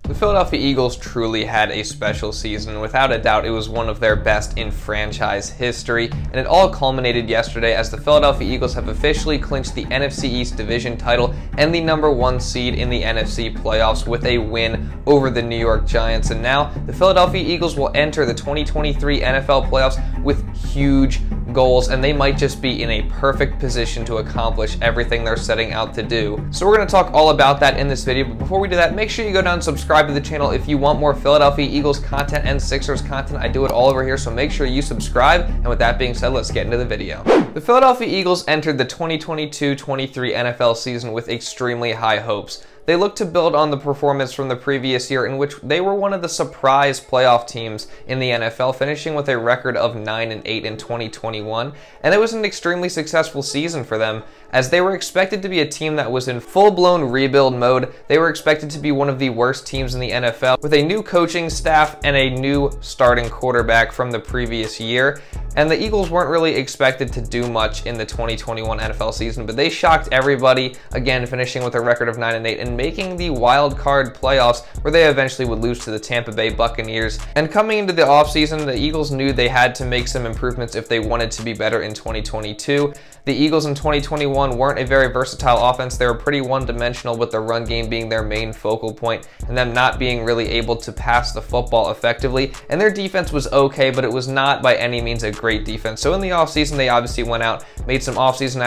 The Philadelphia Eagles truly had a special season. Without a doubt, it was one of their best in franchise history, and it all culminated yesterday as the Philadelphia Eagles have officially clinched the NFC East division title and the #1 seed in the NFC playoffs with a win over the New York Giants. And now the Philadelphia Eagles will enter the 2023 NFL playoffs with huge goals, and they might just be in a perfect position to accomplish everything they're setting out to do. So we're going to talk all about that in this video, but before we do that, make sure you go down and subscribe to the channel if you want more Philadelphia Eagles content and Sixers content. I do it all over here, so make sure you subscribe. And with that being said, let's get into the video. The Philadelphia Eagles entered the 2022-23 NFL season with extremely high hopes. They looked to build on the performance from the previous year, in which they were one of the surprise playoff teams in the NFL, finishing with a record of 9-8 in 2021. And it was an extremely successful season for them, as they were expected to be a team that was in full-blown rebuild mode. They were expected to be one of the worst teams in the NFL, with a new coaching staff and a new starting quarterback from the previous year. And the Eagles weren't really expected to do much in the 2021 NFL season, but they shocked everybody, again finishing with a record of 9-8 and making the wild card playoffs, where they eventually would lose to the Tampa Bay Buccaneers. And coming into the offseason, the Eagles knew they had to make some improvements if they wanted to be better in 2022. The Eagles in 2021 weren't a very versatile offense. They were pretty one-dimensional, with the run game being their main focal point and them not being really able to pass the football effectively. And their defense was okay, but it was not by any means a great defense. So in the offseason, they obviously went out, made some offseason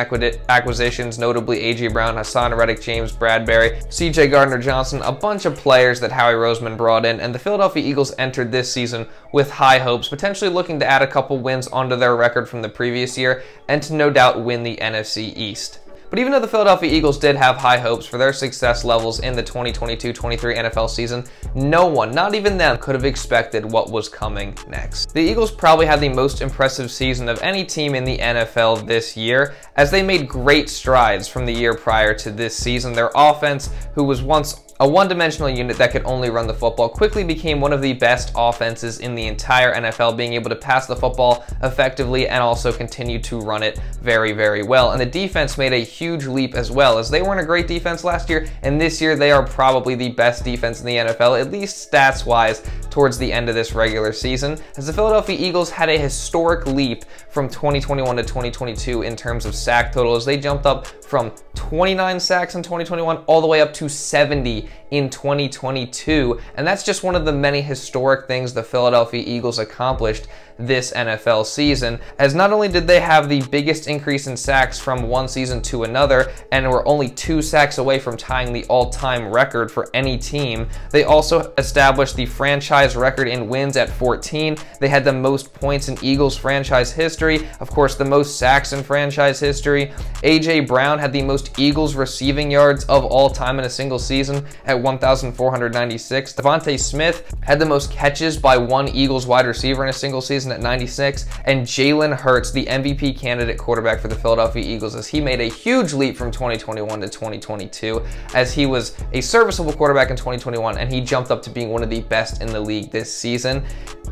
acquisitions, notably A.J. Brown, Haason Reddick, James Bradberry, C.J. Gardner-Johnson, a bunch of players that Howie Roseman brought in, and the Philadelphia Eagles entered this season with high hopes, potentially looking to add a couple wins onto their record from the previous year, and to no doubt win the NFC East. But even though the Philadelphia Eagles did have high hopes for their success levels in the 2022-23 NFL season, no one, not even them, could have expected what was coming next. The Eagles probably had the most impressive season of any team in the NFL this year, as they made great strides from the year prior to this season. Their offense, who was once a one-dimensional unit that could only run the football, quickly became one of the best offenses in the entire NFL, being able to pass the football effectively and also continue to run it very, very well. And the defense made a huge leap as well, as they weren't a great defense last year, and this year they are probably the best defense in the NFL, at least stats-wise, towards the end of this regular season, as the Philadelphia Eagles had a historic leap from 2021 to 2022 in terms of sack total, as they jumped up from 29 sacks in 2021 all the way up to 70 in 2022, and that's just one of the many historic things the Philadelphia Eagles accomplished this NFL season, as not only did they have the biggest increase in sacks from one season to another, and were only 2 sacks away from tying the all-time record for any team, they also established the franchise record in wins at 14. They had the most points in Eagles franchise history, of course the most sacks in franchise history. A.J. Brown had the most Eagles receiving yards of all time in a single season at 1,496. DeVonta Smith had the most catches by one Eagles wide receiver in a single season at 96, and Jalen Hurts, the MVP candidate quarterback for the Philadelphia Eagles, as he made a huge leap from 2021 to 2022, as he was a serviceable quarterback in 2021 and he jumped up to being one of the best in the league this season.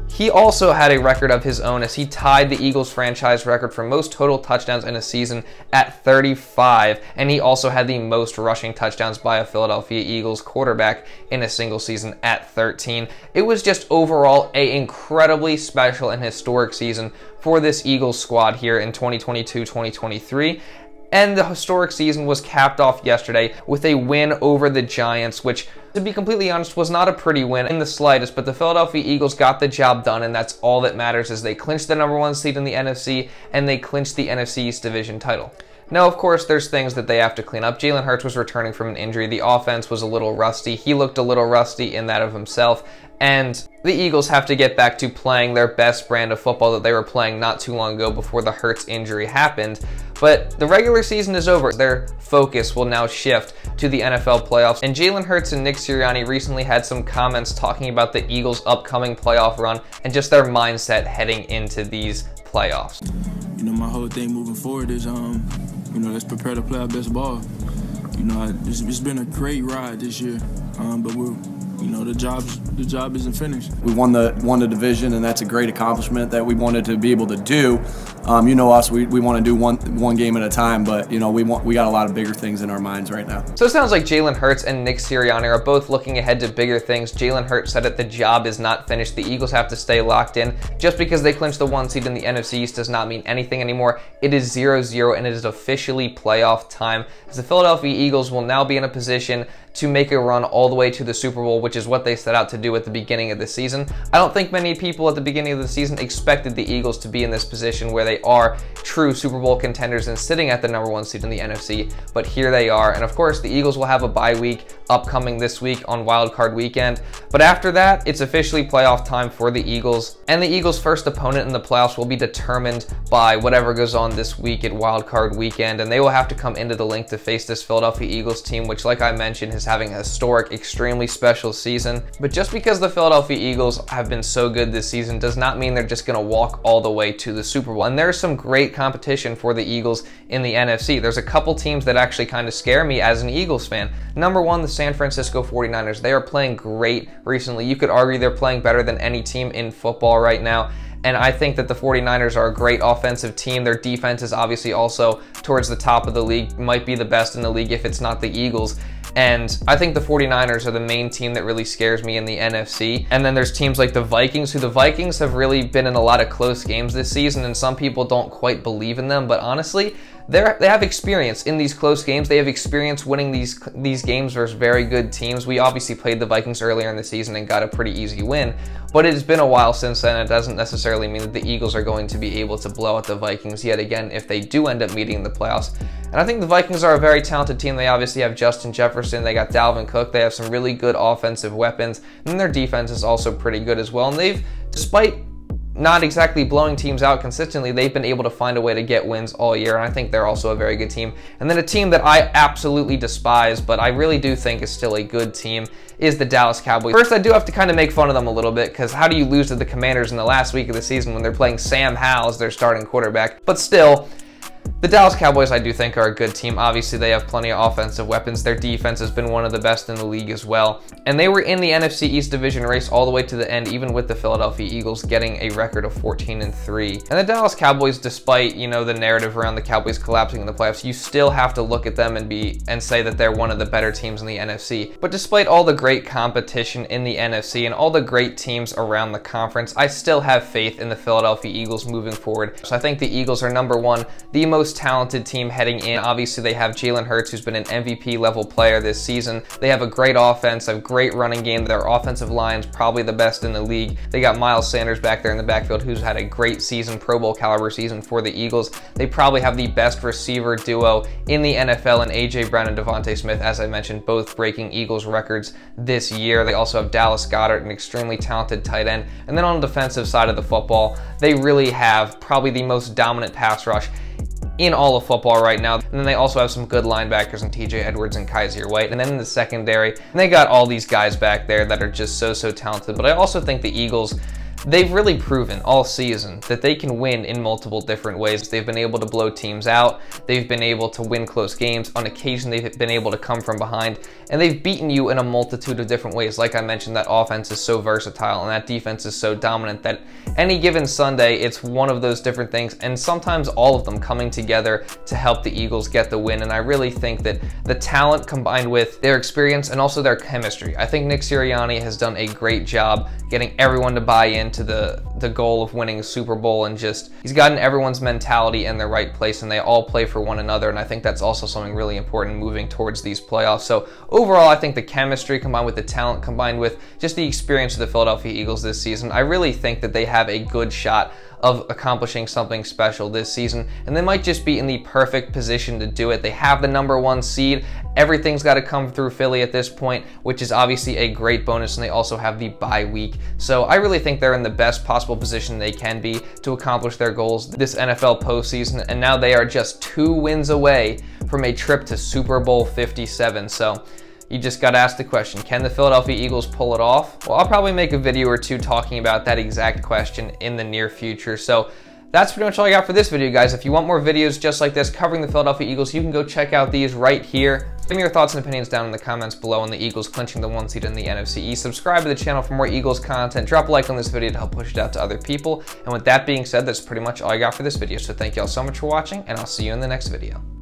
He also had a record of his own, as he tied the Eagles franchise record for most total touchdowns in a season at 35, and he also had the most rushing touchdowns by a Philadelphia Eagles quarterback in a single season at 13. It was just overall an incredibly special and historic season for this Eagles squad here in 2022-2023. And the historic season was capped off yesterday with a win over the Giants, which, to be completely honest, was not a pretty win in the slightest, but the Philadelphia Eagles got the job done, and that's all that matters, as they clinched the #1 seed in the NFC, and they clinched the NFC East division title. Now, of course, there's things that they have to clean up. Jalen Hurts was returning from an injury. The offense was a little rusty. He looked a little rusty in that of himself. And the Eagles have to get back to playing their best brand of football that they were playing not too long ago before the Hurts injury happened. But the regular season is over. Their focus will now shift to the NFL playoffs. And Jalen Hurts and Nick Sirianni recently had some comments talking about the Eagles' upcoming playoff run and just their mindset heading into these playoffs. You know, my whole thing moving forward is, let's prepare to play our best ball. You know, it's been a great ride this year, but you know, the job isn't finished. We won the division, and that's a great accomplishment that we wanted to be able to do. You know us, we want to do one game at a time, but you know we got a lot of bigger things in our minds right now. So it sounds like Jalen Hurts and Nick Sirianni are both looking ahead to bigger things. Jalen Hurts said that the job is not finished. The Eagles have to stay locked in. Just because they clinched the 1 seed in the NFC East does not mean anything anymore. It is 0-0, and it is officially playoff time, as the Philadelphia Eagles will now be in a position to make a run all the way to the Super Bowl, which is what they set out to do at the beginning of the season. I don't think many people at the beginning of the season expected the Eagles to be in this position where they are true Super Bowl contenders and sitting at the #1 seed in the NFC, but here they are. And of course, the Eagles will have a bye week upcoming this week on Wild Card Weekend, but after that, it's officially playoff time for the Eagles, and the Eagles' first opponent in the playoffs will be determined by whatever goes on this week at Wild Card Weekend, and they will have to come into the link to face this Philadelphia Eagles team, which, like I mentioned, is having a historic, extremely special season. But just because the Philadelphia Eagles have been so good this season does not mean they're just going to walk all the way to the Super Bowl. And there's some great competition for the Eagles in the NFC. There's a couple teams that actually kind of scare me as an Eagles fan. Number one, the San Francisco 49ers. They are playing great recently. You could argue they're playing better than any team in football right now. And I think that the 49ers are a great offensive team. Their defense is obviously also towards the top of the league, might be the best in the league if it's not the Eagles. And I think the 49ers are the main team that really scares me in the NFC. And then there's teams like the Vikings, who the Vikings have really been in a lot of close games this season, and some people don't quite believe in them. But honestly, they have experience in these close games. They have experience winning these games versus very good teams. We obviously played the Vikings earlier in the season and got a pretty easy win, but it's been a while since then. It doesn't necessarily mean that the Eagles are going to be able to blow out the Vikings yet again if they do end up meeting in the playoffs. And I think the Vikings are a very talented team. They obviously have Justin Jefferson, they got Dalvin Cook, they have some really good offensive weapons, and their defense is also pretty good as well. And they've, despite not exactly blowing teams out consistently, they've been able to find a way to get wins all year, and I think they're also a very good team. And then a team that I absolutely despise, but I really do think is still a good team, is the Dallas Cowboys. First, I do have to kind of make fun of them a little bit, because how do you lose to the Commanders in the last week of the season when they're playing Sam Howell as their starting quarterback? But still, the Dallas Cowboys, I do think, are a good team. Obviously, they have plenty of offensive weapons. Their defense has been one of the best in the league as well. And they were in the NFC East division race all the way to the end, even with the Philadelphia Eagles getting a record of 14-3. And the Dallas Cowboys, despite, you know, the narrative around the Cowboys collapsing in the playoffs, you still have to look at them and say that they're one of the better teams in the NFC. But despite all the great competition in the NFC and all the great teams around the conference, I still have faith in the Philadelphia Eagles moving forward. So I think the Eagles are #1, the most talented team heading in. Obviously, they have Jalen Hurts, who's been an MVP level player this season. They have a great offense, a great running game. Their offensive line's probably the best in the league. They got Miles Sanders back there in the backfield, who's had a great season, Pro Bowl caliber season for the Eagles. They probably have the best receiver duo in the NFL in AJ Brown and DeVonta Smith, as I mentioned, both breaking Eagles records this year. They also have Dallas Goedert, an extremely talented tight end. And then on the defensive side of the football, they really have probably the most dominant pass rush in all of football right now. And then they also have some good linebackers in TJ Edwards and Kaiser White. And then in the secondary, and they got all these guys back there that are just so talented. But I also think the Eagles, they've really proven all season that they can win in multiple different ways. They've been able to blow teams out. They've been able to win close games. On occasion, they've been able to come from behind. And they've beaten you in a multitude of different ways. Like I mentioned, that offense is so versatile and that defense is so dominant that any given Sunday, it's one of those different things, and sometimes all of them coming together to help the Eagles get the win. And I really think that the talent combined with their experience and also their chemistry, I think Nick Sirianni has done a great job getting everyone to buy into the goal of winning a Super Bowl, and just he's gotten everyone's mentality in the right place, and they all play for one another. And I think that's also something really important moving towards these playoffs. So overall, I think the chemistry combined with the talent combined with just the experience of the Philadelphia Eagles this season, I really think that they have a good shot of accomplishing something special this season, and they might just be in the perfect position to do it. They have the #1 seed. Everything's got to come through Philly at this point, which is obviously a great bonus, and they also have the bye week. So I really think they're in the best possible position they can be to accomplish their goals this NFL postseason, and now they are just 2 wins away from a trip to Super Bowl 57. So you just got to ask the question, can the Philadelphia Eagles pull it off? Well, I'll probably make a video or two talking about that exact question in the near future. So that's pretty much all I got for this video, guys. If you want more videos just like this covering the Philadelphia Eagles, you can go check out these right here. Give me your thoughts and opinions down in the comments below on the Eagles clinching the 1 seed in the NFC East. Subscribe to the channel for more Eagles content. Drop a like on this video to help push it out to other people. And with that being said, that's pretty much all I got for this video. So thank you all so much for watching, and I'll see you in the next video.